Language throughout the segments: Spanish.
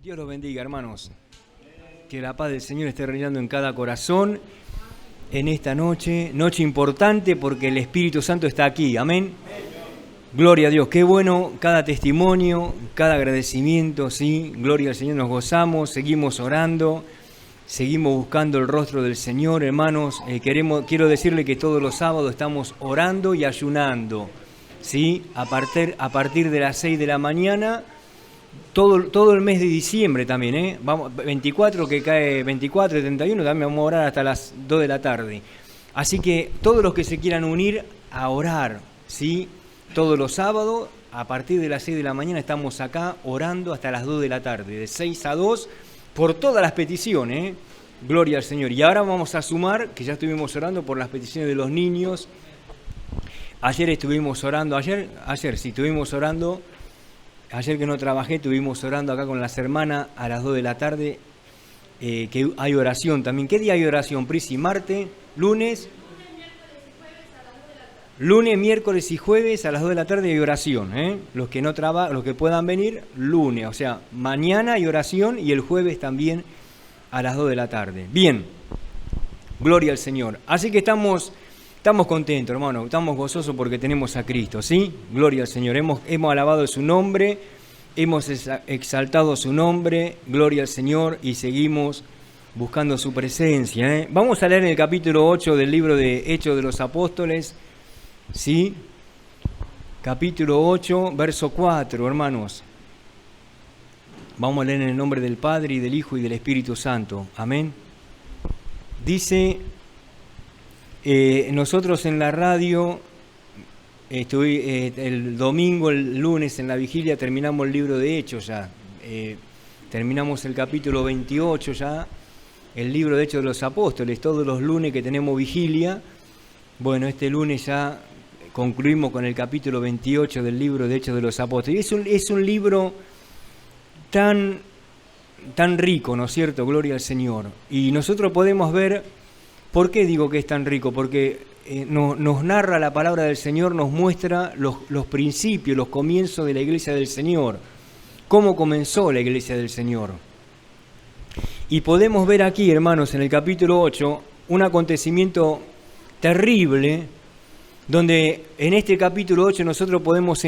Dios los bendiga, hermanos. Que la paz del Señor esté reinando en cada corazón en esta noche. Noche importante porque el Espíritu Santo está aquí. Amén. Gloria a Dios. Qué bueno cada testimonio, cada agradecimiento, ¿sí? Gloria al Señor, nos gozamos, seguimos orando, seguimos buscando el rostro del Señor, hermanos. Quiero decirle que todos los sábados estamos orando y ayunando, ¿sí? A partir de las 6 de la mañana. Todo el mes de diciembre también, Vamos, 24 que cae 24 y 31, también vamos a orar hasta las 2 de la tarde. Así que todos los que se quieran unir a orar, ¿sí? Todos los sábados, a partir de las 6 de la mañana estamos acá orando hasta las 2 de la tarde, de 6 a 2, por todas las peticiones, Gloria al Señor. Y ahora vamos a sumar, que ya estuvimos orando por las peticiones de los niños. Ayer estuvimos orando, Ayer que no trabajé, estuvimos orando acá con las hermanas a las 2 de la tarde, que hay oración también. ¿Qué día hay oración, Prisi? ¿Martes? ¿Lunes? Lunes, miércoles y jueves a las 2 de la tarde hay oración. Los que no trabajan, los que puedan venir, lunes. O sea, mañana hay oración y el jueves también a las 2 de la tarde. Bien, gloria al Señor. Así que estamos contentos, hermano, estamos gozosos porque tenemos a Cristo, ¿sí? Gloria al Señor. Hemos alabado su nombre, hemos exaltado su nombre, gloria al Señor, y seguimos buscando su presencia, Vamos a leer en el capítulo 8 del libro de Hechos de los Apóstoles, ¿sí? Capítulo 8, verso 4, hermanos. Vamos a leer en el nombre del Padre, y del Hijo, y del Espíritu Santo. Amén. Dice... nosotros en la radio, el domingo, el lunes en la vigilia terminamos el libro de Hechos ya, terminamos el capítulo 28 ya, el libro de Hechos de los Apóstoles, todos los lunes que tenemos vigilia. Bueno, este lunes ya concluimos con el capítulo 28 del libro de Hechos de los Apóstoles. Es un libro tan rico, ¿no es cierto? Gloria al Señor. Y nosotros podemos ver... ¿Por qué digo que es tan rico? Porque nos narra la palabra del Señor, nos muestra los principios, los comienzos de la iglesia del Señor, cómo comenzó la iglesia del Señor. Y podemos ver aquí, hermanos, en el capítulo 8, un acontecimiento terrible, donde en este capítulo 8 nosotros podemos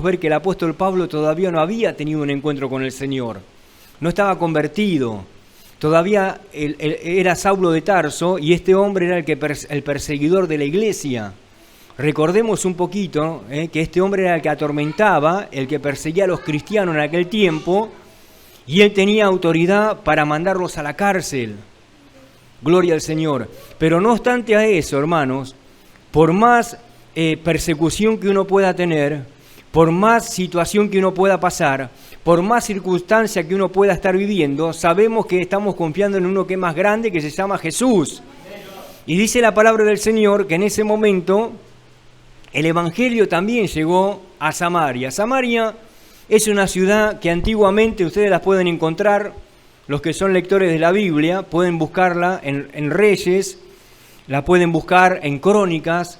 ver que el apóstol Pablo todavía no había tenido un encuentro con el Señor, no estaba convertido. Todavía era Saulo de Tarso y este hombre era el perseguidor de la iglesia. Recordemos un poquito que este hombre era el que atormentaba, el que perseguía a los cristianos en aquel tiempo, y él tenía autoridad para mandarlos a la cárcel. Gloria al Señor. Pero no obstante a eso, hermanos, por más persecución que uno pueda tener, por más situación que uno pueda pasar, por más circunstancia que uno pueda estar viviendo, sabemos que estamos confiando en uno que es más grande, que se llama Jesús. Y dice la palabra del Señor que en ese momento el Evangelio también llegó a Samaria. Samaria es una ciudad que antiguamente ustedes la pueden encontrar, los que son lectores de la Biblia, pueden buscarla en Reyes, la pueden buscar en Crónicas.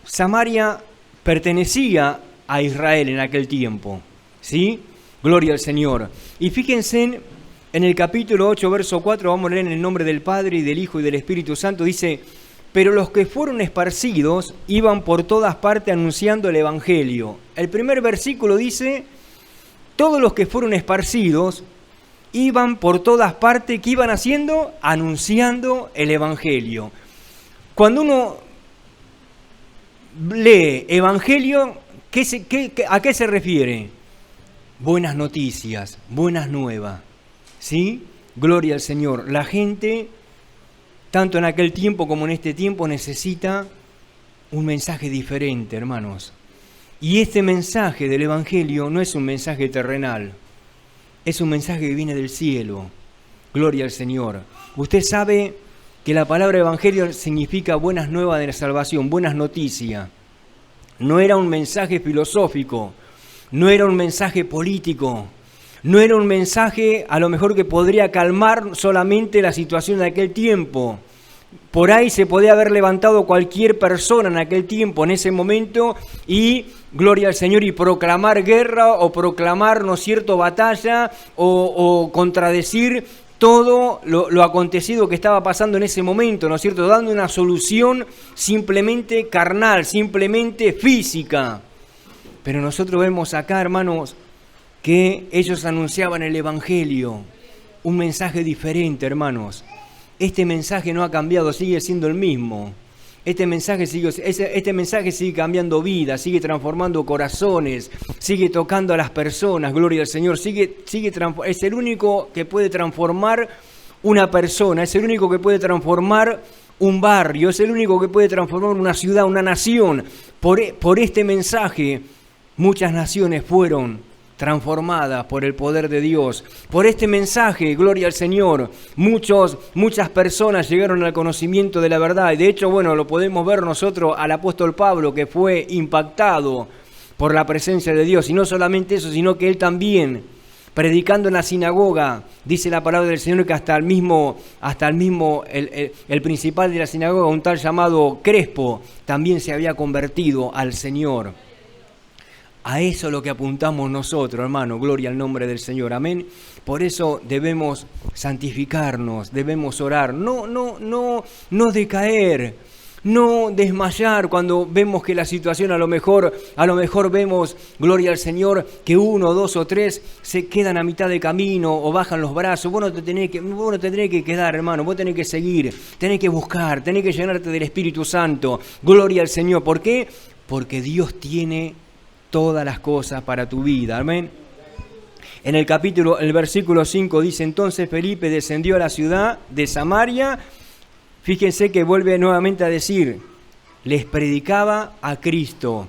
Samaria pertenecía a Israel en aquel tiempo, ¿sí? Gloria al Señor. Y fíjense en el capítulo 8, verso 4, vamos a leer en el nombre del Padre, y del Hijo, y del Espíritu Santo, dice: pero los que fueron esparcidos iban por todas partes anunciando el Evangelio. El primer versículo dice: todos los que fueron esparcidos iban por todas partes, ¿qué iban haciendo? Anunciando el Evangelio. Cuando uno lee Evangelio, ¿a qué se refiere? Buenas noticias, buenas nuevas, ¿sí? Gloria al Señor. La gente, tanto en aquel tiempo como en este tiempo, necesita un mensaje diferente, hermanos. Y este mensaje del Evangelio no es un mensaje terrenal, es un mensaje que viene del cielo. Gloria al Señor. Usted sabe que la palabra Evangelio significa buenas nuevas de la salvación, buenas noticias. No era un mensaje filosófico, no era un mensaje político, no era un mensaje a lo mejor que podría calmar solamente la situación de aquel tiempo, Por ahí se podía haber levantado cualquier persona en aquel tiempo, en ese momento, y gloria al Señor, y proclamar guerra o proclamar, ¿no es cierto?, batalla o contradecir todo lo acontecido que estaba pasando en ese momento, ¿no es cierto?, dando una solución simplemente carnal, simplemente física. Pero nosotros vemos acá, hermanos, que ellos anunciaban el Evangelio, un mensaje diferente, hermanos. Este mensaje no ha cambiado, sigue siendo el mismo. Este mensaje sigue cambiando vidas, sigue transformando corazones, sigue tocando a las personas, gloria al Señor. Es el único que puede transformar una persona, es el único que puede transformar un barrio, es el único que puede transformar una ciudad, una nación. Por este mensaje, muchas naciones fueron transformadas por el poder de Dios. Por este mensaje, gloria al Señor, muchas personas llegaron al conocimiento de la verdad. Y de hecho, bueno, lo podemos ver nosotros al apóstol Pablo, que fue impactado por la presencia de Dios. Y no solamente eso, sino que él también, predicando en la sinagoga, dice la palabra del Señor que hasta el mismo el principal de la sinagoga, un tal llamado Crespo, también se había convertido al Señor. A eso es lo que apuntamos nosotros, hermano, gloria al nombre del Señor, amén. Por eso debemos santificarnos, debemos orar, no decaer, no desmayar cuando vemos que la situación a lo mejor vemos, gloria al Señor, que 1, 2 o 3 se quedan a mitad de camino o bajan los brazos. Vos no te tenés que quedar, hermano, vos tenés que seguir, tenés que buscar, tenés que llenarte del Espíritu Santo, gloria al Señor. ¿Por qué? Porque Dios tiene todas las cosas para tu vida, amén. En el versículo 5 dice: entonces Felipe descendió a la ciudad de Samaria. Fíjense que vuelve nuevamente a decir, les predicaba a Cristo.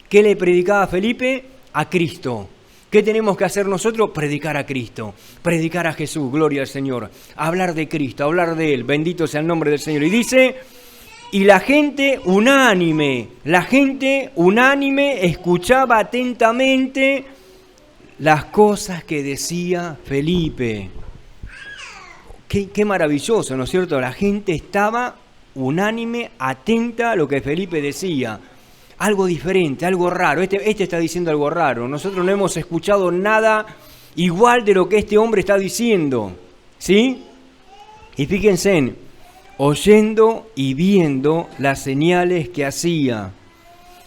¿Qué le predicaba a Felipe? A Cristo. ¿Qué tenemos que hacer nosotros? Predicar a Cristo, predicar a Jesús, gloria al Señor, hablar de Cristo, hablar de Él, bendito sea el nombre del Señor. Y dice: y la gente unánime escuchaba atentamente las cosas que decía Felipe. Qué maravilloso, ¿no es cierto? La gente estaba unánime, atenta a lo que Felipe decía. Algo diferente, algo raro. Este está diciendo algo raro. Nosotros no hemos escuchado nada igual de lo que este hombre está diciendo, ¿sí? Y fíjense, oyendo y viendo las señales que hacía.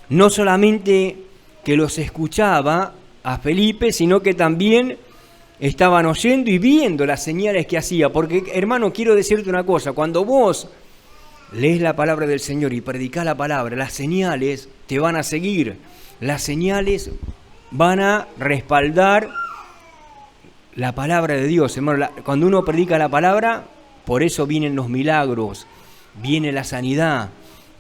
No solamente que los escuchaba a Felipe, sino que también estaban oyendo y viendo las señales que hacía. Porque, hermano, quiero decirte una cosa: cuando vos lees la palabra del Señor y predicás la palabra, las señales te van a seguir. Las señales van a respaldar la palabra de Dios, hermano. Cuando uno predica la palabra, por eso vienen los milagros, viene la sanidad,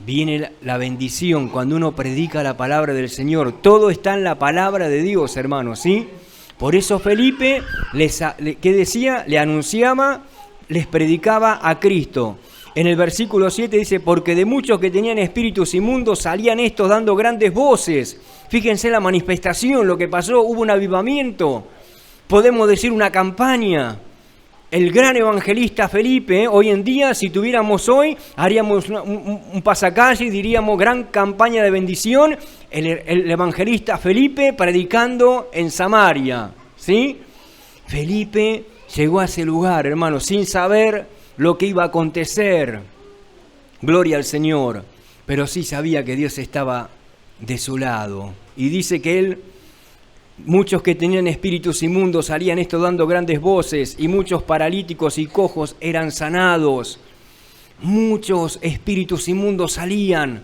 viene la bendición. Cuando uno predica la palabra del Señor, todo está en la palabra de Dios, hermanos, ¿sí? Por eso Felipe, ¿qué decía? Le anunciaba, les predicaba a Cristo. En el versículo 7 dice: porque de muchos que tenían espíritus inmundos salían estos dando grandes voces. Fíjense la manifestación, lo que pasó, hubo un avivamiento, podemos decir una campaña. El gran evangelista Felipe, hoy en día, si tuviéramos hoy, haríamos un pasacalle y diríamos gran campaña de bendición, el evangelista Felipe predicando en Samaria, ¿sí? Felipe llegó a ese lugar, hermano, sin saber lo que iba a acontecer, gloria al Señor, pero sí sabía que Dios estaba de su lado. Y dice que muchos que tenían espíritus inmundos salían esto dando grandes voces, y muchos paralíticos y cojos eran sanados. Muchos espíritus inmundos salían,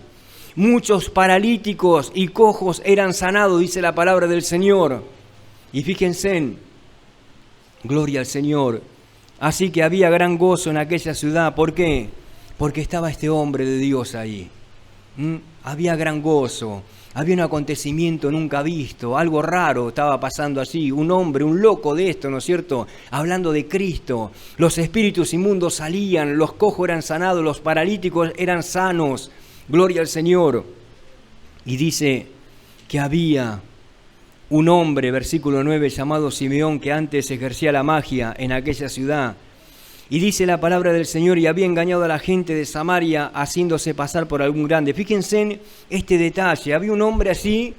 muchos paralíticos y cojos eran sanados, dice la palabra del Señor. Y fíjense, gloria al Señor. Así que había gran gozo en aquella ciudad. ¿Por qué? Porque estaba este hombre de Dios ahí. Había gran gozo. Había un acontecimiento nunca visto, algo raro estaba pasando allí, un hombre, un loco de esto, ¿no es cierto?, hablando de Cristo. Los espíritus inmundos salían, los cojos eran sanados, los paralíticos eran sanos, gloria al Señor. Y dice que había un hombre, versículo 9, llamado Simeón, que antes ejercía la magia en aquella ciudad. Y dice la palabra del Señor, y había engañado a la gente de Samaria haciéndose pasar por algún grande. Fíjense en este detalle, había un hombre así,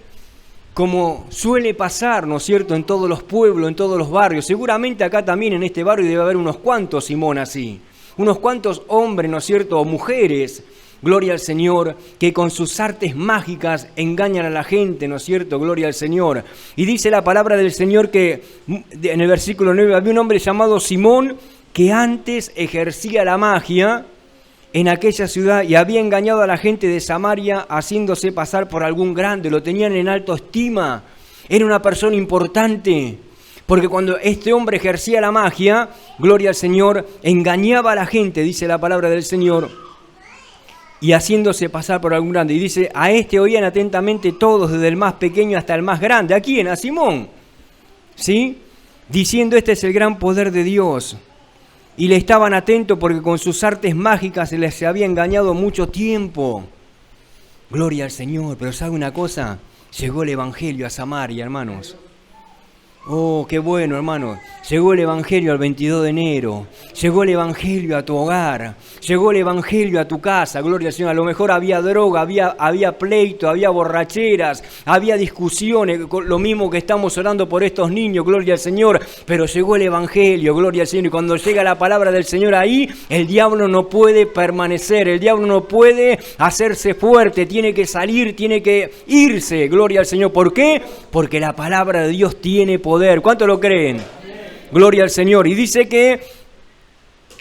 como suele pasar, ¿no es cierto?, en todos los pueblos, en todos los barrios. Seguramente acá también en este barrio debe haber unos cuantos Simón así, unos cuantos hombres, ¿no es cierto?, o mujeres, gloria al Señor, que con sus artes mágicas engañan a la gente, ¿no es cierto?, gloria al Señor. Y dice la palabra del Señor que en el versículo 9 había un hombre llamado Simón que antes ejercía la magia en aquella ciudad y había engañado a la gente de Samaria haciéndose pasar por algún grande, lo tenían en alta estima, era una persona importante, porque cuando este hombre ejercía la magia, gloria al Señor, engañaba a la gente, dice la palabra del Señor, y haciéndose pasar por algún grande. Y dice, a este oían atentamente todos, desde el más pequeño hasta el más grande. ¿A quién? A Simón, ¿sí? Diciendo, este es el gran poder de Dios. Y le estaban atentos porque con sus artes mágicas se les había engañado mucho tiempo. Gloria al Señor. Pero ¿sabe una cosa? Llegó el Evangelio a Samaria, hermanos. Oh, qué bueno, hermanos. Llegó el Evangelio al 22 de enero. Llegó el Evangelio a tu hogar. Llegó el Evangelio a tu casa. Gloria al Señor. A lo mejor había droga, había pleito, había borracheras, había discusiones. Lo mismo que estamos orando por estos niños. Gloria al Señor. Pero llegó el Evangelio. Gloria al Señor. Y cuando llega la palabra del Señor ahí, el diablo no puede permanecer. El diablo no puede hacerse fuerte. Tiene que salir, tiene que irse. Gloria al Señor. ¿Por qué? Porque la palabra de Dios tiene poder. ¿Cuánto lo creen? Gloria al Señor. Y dice que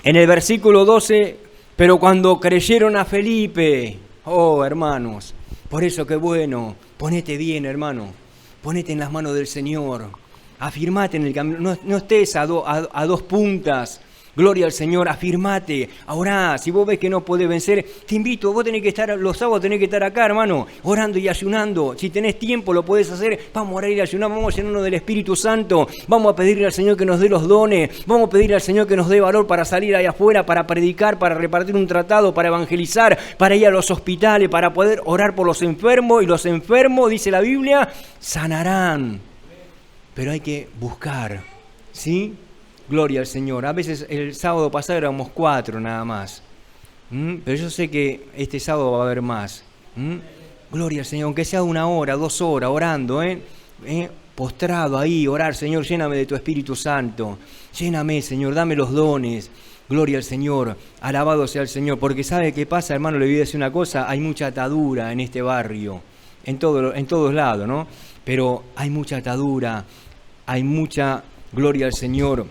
en el versículo 12, pero cuando creyeron a Felipe, oh hermanos, por eso qué bueno, ponete bien, hermano, ponete en las manos del Señor, afirmate en el camino, no estés a dos puntas. Gloria al Señor, afirmate, orá, si vos ves que no podés vencer, te invito, vos tenés que estar, los sábados tenés que estar acá, hermano, orando y ayunando, si tenés tiempo lo podés hacer, vamos a orar y ayunar, vamos a llenarnos del Espíritu Santo, vamos a pedirle al Señor que nos dé los dones, vamos a pedirle al Señor que nos dé valor para salir ahí afuera, para predicar, para repartir un tratado, para evangelizar, para ir a los hospitales, para poder orar por los enfermos, y los enfermos, dice la Biblia, sanarán, pero hay que buscar, ¿sí? Gloria al Señor. A veces el sábado pasado éramos 4 nada más. Pero yo sé que este sábado va a haber más. Gloria al Señor. Aunque sea 1 hora, 2 horas, orando, postrado ahí, orar. Señor, lléname de tu Espíritu Santo. Lléname, Señor, dame los dones. Gloria al Señor. Alabado sea el Señor. Porque ¿sabe qué pasa, hermano? Le voy a decir una cosa. Hay mucha atadura en este barrio. En todos lados, ¿no? Pero hay mucha atadura. Hay mucha, gloria al Señor,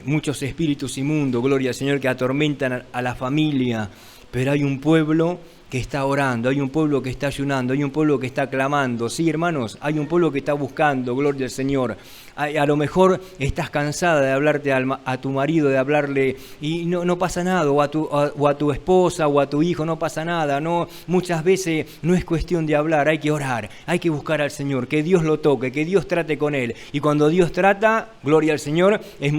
muchos espíritus inmundos, gloria al Señor, que atormentan a la familia, pero hay un pueblo que está orando, hay un pueblo que está ayunando, hay un pueblo que está clamando, sí, hermanos, hay un pueblo que está buscando, gloria al Señor. A lo mejor estás cansada de hablarte a tu marido, de hablarle y no pasa nada, o a tu esposa o a tu hijo, no pasa nada, no, muchas veces no es cuestión de hablar, hay que orar, hay que buscar al Señor, que Dios lo toque, que Dios trate con él, y cuando Dios trata, gloria al Señor, es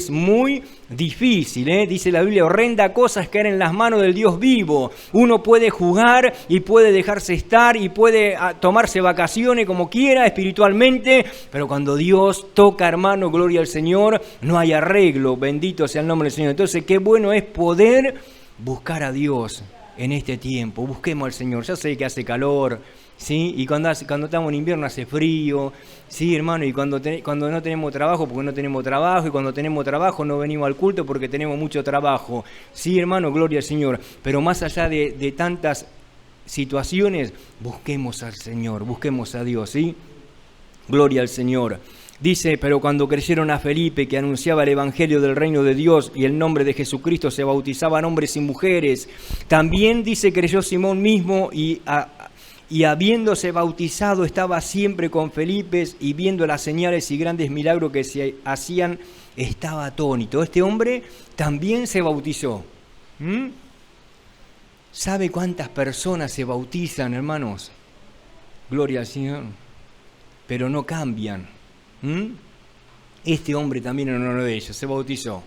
muy difícil, dice la Biblia, horrenda cosa es caer en las manos del Dios vivo. Uno puede jugar y puede dejarse estar y puede tomarse vacaciones como quiera espiritualmente, pero cuando Dios toca, hermano, gloria al Señor, no hay arreglo, bendito sea el nombre del Señor. Entonces, qué bueno es poder buscar a Dios en este tiempo, busquemos al Señor. Ya sé que hace calor, ¿sí? Y cuando estamos en invierno hace frío, sí, hermano, y cuando no tenemos trabajo, porque no tenemos trabajo, y cuando tenemos trabajo no venimos al culto porque tenemos mucho trabajo, sí, hermano, gloria al Señor. Pero más allá de tantas situaciones, busquemos al Señor, busquemos a Dios, ¿sí? Gloria al Señor. Dice, pero cuando creyeron a Felipe, que anunciaba el Evangelio del reino de Dios y el nombre de Jesucristo, se bautizaban hombres y mujeres. También dice, creyó Simón mismo y habiéndose bautizado estaba siempre con Felipe, y viendo las señales y grandes milagros que se hacían, estaba atónito. Este hombre también se bautizó. ¿Sabe cuántas personas se bautizan, hermanos? Gloria al Señor. Pero no cambian. Este hombre también era uno de ellos, se bautizó.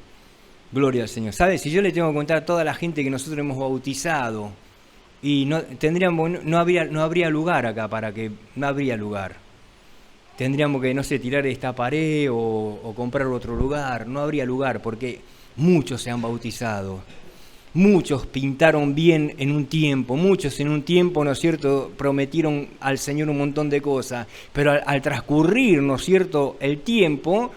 Gloria al Señor. ¿Sabe? Si yo le tengo que contar a toda la gente que nosotros hemos bautizado, y no habría lugar acá no habría lugar. Tendríamos que, no sé, tirar esta pared o comprar otro lugar. No habría lugar, porque muchos se han bautizado. Muchos pintaron bien en un tiempo, muchos en un tiempo, ¿no es cierto?, prometieron al Señor un montón de cosas, pero al transcurrir, ¿no es cierto?, el tiempo,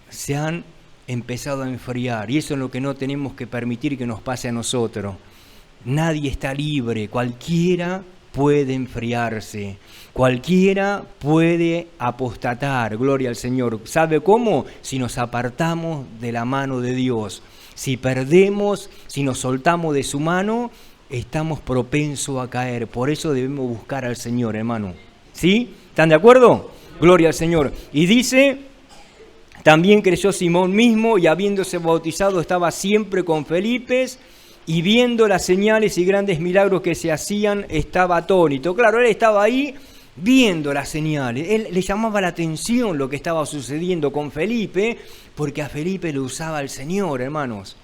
se han empezado a enfriar, y eso es lo que no tenemos que permitir que nos pase a nosotros. Nadie está libre, cualquiera puede enfriarse, cualquiera puede apostatar, gloria al Señor. ¿Sabe cómo? Si nos apartamos de la mano de Dios. Si perdemos, si nos soltamos de su mano, estamos propensos a caer. Por eso debemos buscar al Señor, hermano. ¿Sí? ¿Están de acuerdo? Gloria al Señor. Y dice, también creyó Simón mismo, y habiéndose bautizado estaba siempre con Felipe, y viendo las señales y grandes milagros que se hacían, estaba atónito. Claro, él estaba ahí viendo las señales. Él le llamaba la atención lo que estaba sucediendo con Felipe, porque a Felipe lo usaba el Señor, hermanos.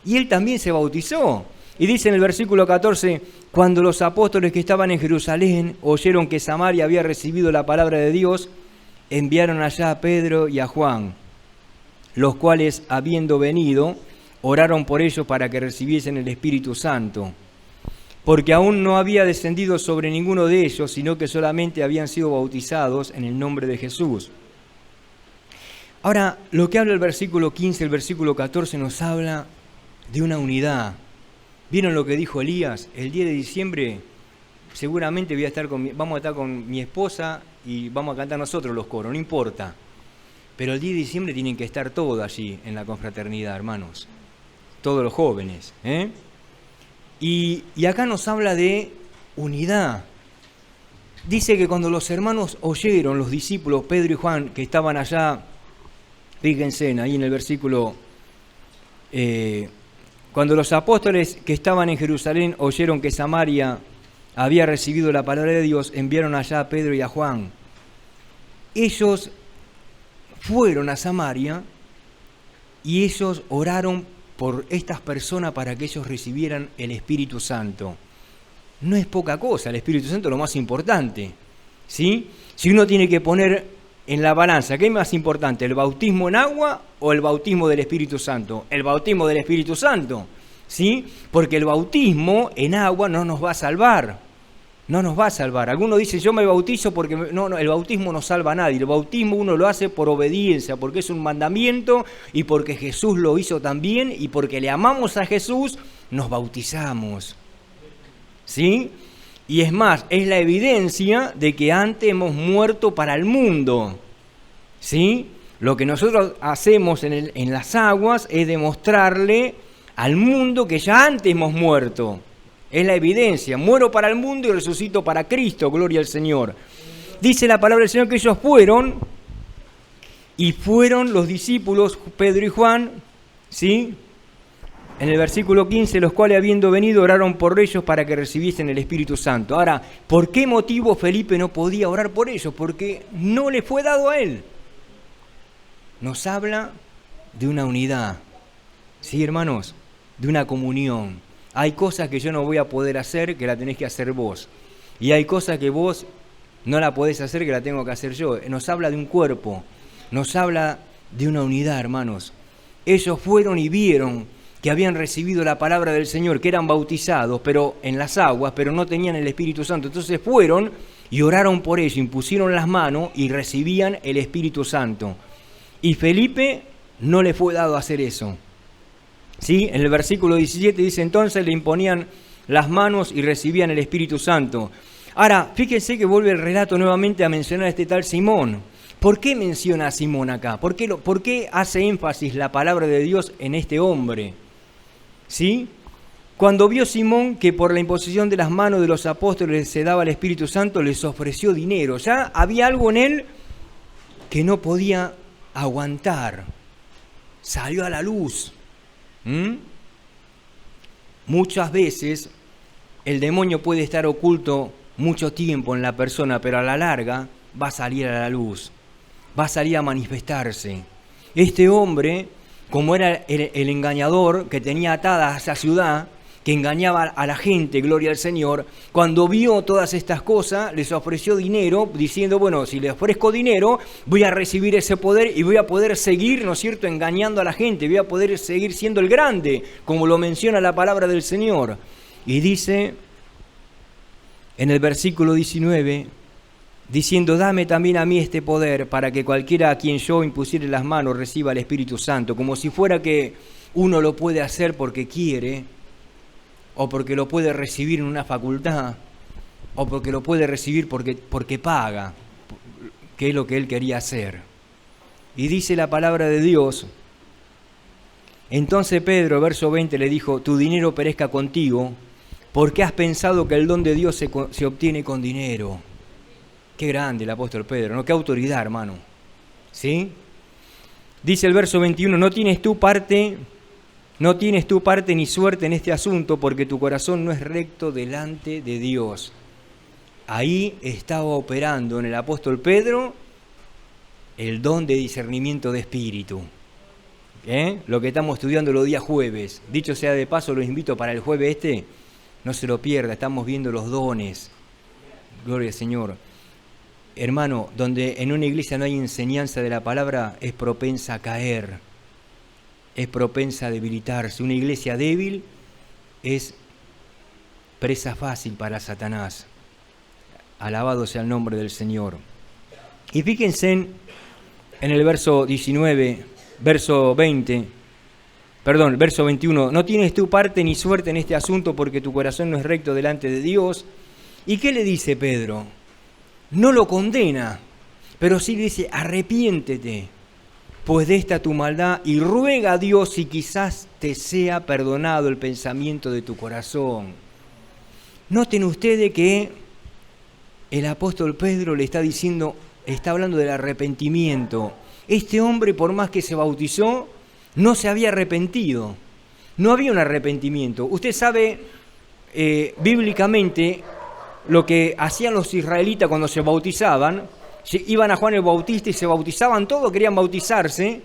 Y él también se bautizó. Y dice en el versículo 14, cuando los apóstoles que estaban en Jerusalén oyeron que Samaria había recibido la palabra de Dios, enviaron allá a Pedro y a Juan, los cuales, habiendo venido, oraron por ellos para que recibiesen el Espíritu Santo, porque aún no había descendido sobre ninguno de ellos, sino que solamente habían sido bautizados en el nombre de Jesús. Ahora, lo que habla el versículo 15, el versículo 14, nos habla de una unidad. ¿Vieron lo que dijo Elías? El 10 de diciembre seguramente vamos a estar con mi esposa y vamos a cantar nosotros los coros, no importa. Pero el 10 de diciembre tienen que estar todos allí en la confraternidad, hermanos. Todos los jóvenes. Y acá nos habla de unidad. Dice que cuando los hermanos oyeron, los discípulos Pedro y Juan, que estaban allá, fíjense ahí en el versículo, cuando los apóstoles que estaban en Jerusalén oyeron que Samaria había recibido la palabra de Dios, enviaron allá a Pedro y a Juan. Ellos fueron a Samaria y ellos oraron por estas personas para que ellos recibieran el Espíritu Santo. No es poca cosa, el Espíritu Santo es lo más importante, ¿sí? Si uno tiene que poner en la balanza, ¿qué es más importante, el bautismo en agua o el bautismo del Espíritu Santo? El bautismo del Espíritu Santo, ¿sí? Porque el bautismo en agua no nos va a salvar. No nos va a salvar. Algunos dicen, yo me bautizo porque... No, el bautismo no salva a nadie. El bautismo uno lo hace por obediencia, porque es un mandamiento y porque Jesús lo hizo también y porque le amamos a Jesús, nos bautizamos. ¿Sí? Y es más, es la evidencia de que antes hemos muerto para el mundo. ¿Sí? Lo que nosotros hacemos en las aguas es demostrarle al mundo que ya antes hemos muerto. Es la evidencia, muero para el mundo y resucito para Cristo, gloria al Señor. Dice la palabra del Señor que ellos fueron los discípulos, Pedro y Juan, ¿sí? En el versículo 15, los cuales habiendo venido oraron por ellos para que recibiesen el Espíritu Santo. Ahora, ¿por qué motivo Felipe no podía orar por ellos? Porque no le fue dado a él. Nos habla de una unidad, ¿sí, hermanos? De una comunión. Hay cosas que yo no voy a poder hacer, que la tenés que hacer vos. Y hay cosas que vos no la podés hacer, que la tengo que hacer yo. Nos habla de un cuerpo, nos habla de una unidad, hermanos. Ellos fueron y vieron que habían recibido la palabra del Señor, que eran bautizados, pero en las aguas, pero no tenían el Espíritu Santo. Entonces fueron y oraron por ellos, impusieron las manos y recibían el Espíritu Santo. Y Felipe no le fue dado hacer eso. ¿Sí? En el versículo 17 dice, entonces le imponían las manos y recibían el Espíritu Santo. Ahora, fíjense que vuelve el relato nuevamente a mencionar a este tal Simón. ¿Por qué menciona a Simón acá? ¿Por qué hace énfasis la palabra de Dios en este hombre? ¿Sí? Cuando vio Simón que por la imposición de las manos de los apóstoles se daba el Espíritu Santo, les ofreció dinero. Ya había algo en él que no podía aguantar. Salió a la luz. Muchas veces el demonio puede estar oculto mucho tiempo en la persona, pero a la larga va a salir a la luz, va a salir a manifestarse. Este hombre, como era el engañador que tenía atada a esa ciudad, que engañaba a la gente, gloria al Señor, cuando vio todas estas cosas, les ofreció dinero, diciendo, bueno, si les ofrezco dinero, voy a recibir ese poder y voy a poder seguir, ¿no es cierto?, engañando a la gente, voy a poder seguir siendo el grande, como lo menciona la palabra del Señor. Y dice, en el versículo 19, diciendo, dame también a mí este poder, para que cualquiera a quien yo impusiere las manos reciba el Espíritu Santo, como si fuera que uno lo puede hacer porque quiere, o porque lo puede recibir en una facultad, o porque lo puede recibir porque paga, que es lo que él quería hacer. Y dice la palabra de Dios, entonces Pedro, verso 20, le dijo, tu dinero perezca contigo, porque has pensado que el don de Dios se obtiene con dinero. Qué grande el apóstol Pedro, ¿no? Qué autoridad, hermano. ¿Sí? Dice el verso 21, no tienes tú parte ni suerte en este asunto, porque tu corazón no es recto delante de Dios. Ahí estaba operando en el apóstol Pedro el don de discernimiento de espíritu. Lo que estamos estudiando los días jueves. Dicho sea de paso, los invito para el jueves no se lo pierda, estamos viendo los dones. Gloria al Señor. Hermano, donde en una iglesia no hay enseñanza de la palabra, es propensa a caer. Es propensa a debilitarse. Una iglesia débil es presa fácil para Satanás. Alabado sea el nombre del Señor. Y fíjense en el verso 19, verso 21. No tienes tú parte ni suerte en este asunto, porque tu corazón no es recto delante de Dios. ¿Y qué le dice Pedro? No lo condena, pero sí dice, arrepiéntete, pues de esta tu maldad, y ruega a Dios si quizás te sea perdonado el pensamiento de tu corazón. Noten ustedes que el apóstol Pedro le está diciendo, está hablando del arrepentimiento. Este hombre, por más que se bautizó, no se había arrepentido. No había un arrepentimiento. Usted sabe, bíblicamente, lo que hacían los israelitas cuando se bautizaban. Iban a Juan el Bautista y se bautizaban todos, querían bautizarse,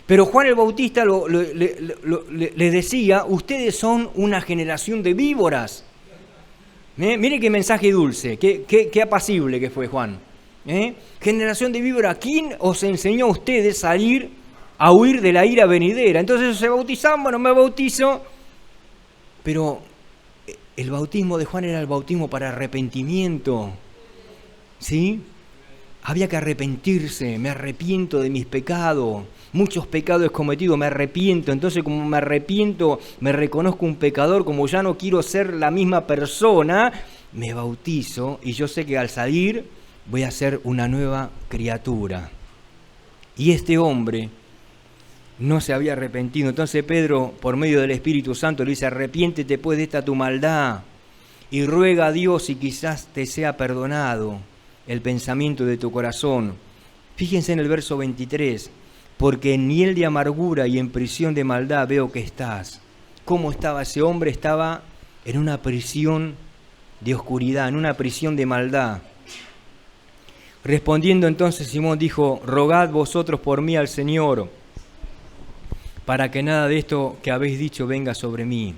pero Juan el Bautista les decía, ustedes son una generación de víboras. Mire qué mensaje dulce, qué apacible que fue Juan. Generación de víboras, ¿quién os enseñó a ustedes a huir de la ira venidera? Entonces ellos se bautizaban, bueno, me bautizo, pero el bautismo de Juan era el bautismo para arrepentimiento, ¿sí? Había que arrepentirse, me arrepiento de mis pecados, muchos pecados he cometido, me arrepiento. Entonces, como me arrepiento, me reconozco un pecador, como ya no quiero ser la misma persona, me bautizo y yo sé que al salir voy a ser una nueva criatura. Y este hombre no se había arrepentido. Entonces Pedro, por medio del Espíritu Santo, le dice, arrepiéntete pues de esta tu maldad y ruega a Dios si quizás te sea perdonado el pensamiento de tu corazón. Fíjense en el verso 23, porque en hiel de amargura y en prisión de maldad veo que estás. ¿Cómo estaba ese hombre? Estaba en una prisión de oscuridad, en una prisión de maldad. Respondiendo entonces Simón dijo, rogad vosotros por mí al Señor, para que nada de esto que habéis dicho venga sobre mí.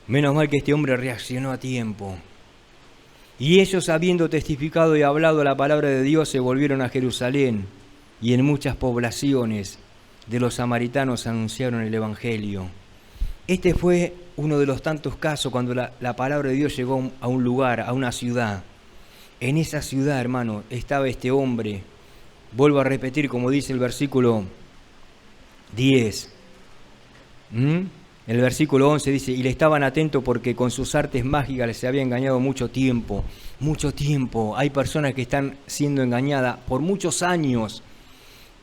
Menos mal que este hombre reaccionó a tiempo. Y ellos, habiendo testificado y hablado la palabra de Dios, se volvieron a Jerusalén, y en muchas poblaciones de los samaritanos anunciaron el Evangelio. Este fue uno de los tantos casos cuando la palabra de Dios llegó a un lugar, a una ciudad. En esa ciudad, hermano, estaba este hombre. Vuelvo a repetir, como dice el versículo 10. El versículo 11 dice, y le estaban atentos porque con sus artes mágicas les había engañado mucho tiempo. Mucho tiempo. Hay personas que están siendo engañadas por muchos años.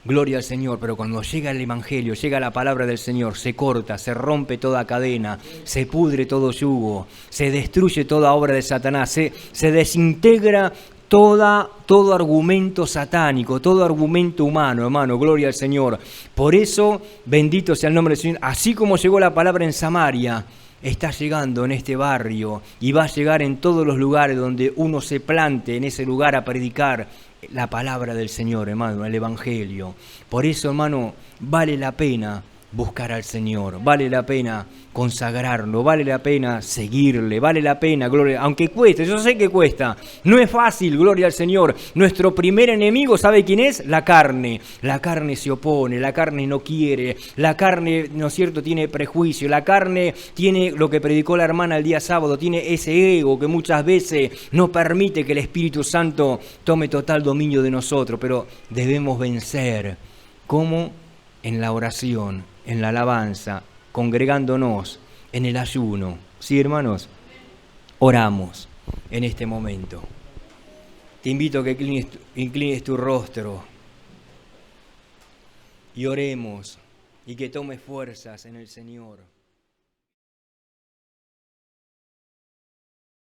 Gloria al Señor, pero cuando llega el Evangelio, llega la palabra del Señor, se corta, se rompe toda cadena, se pudre todo yugo, se destruye toda obra de Satanás, se desintegra todo argumento satánico, todo argumento humano, hermano, gloria al Señor. Por eso, bendito sea el nombre del Señor. Así como llegó la palabra en Samaria, está llegando en este barrio y va a llegar en todos los lugares donde uno se plante en ese lugar a predicar la palabra del Señor, hermano, el Evangelio. Por eso, hermano, vale la pena buscar al Señor, vale la pena consagrarlo, vale la pena seguirle, vale la pena, gloria, aunque cueste, yo sé que cuesta, no es fácil, gloria al Señor. Nuestro primer enemigo, ¿sabe quién es? La carne se opone, la carne no quiere, la carne, ¿no es cierto?, tiene prejuicio, la carne tiene lo que predicó la hermana el día sábado, tiene ese ego que muchas veces no permite que el Espíritu Santo tome total dominio de nosotros, pero debemos vencer, ¿cómo? En la oración, en la alabanza, congregándonos, en el ayuno. ¿Sí, hermanos? Oramos en este momento. Te invito a que inclines tu rostro y oremos y que tomes fuerzas en el Señor.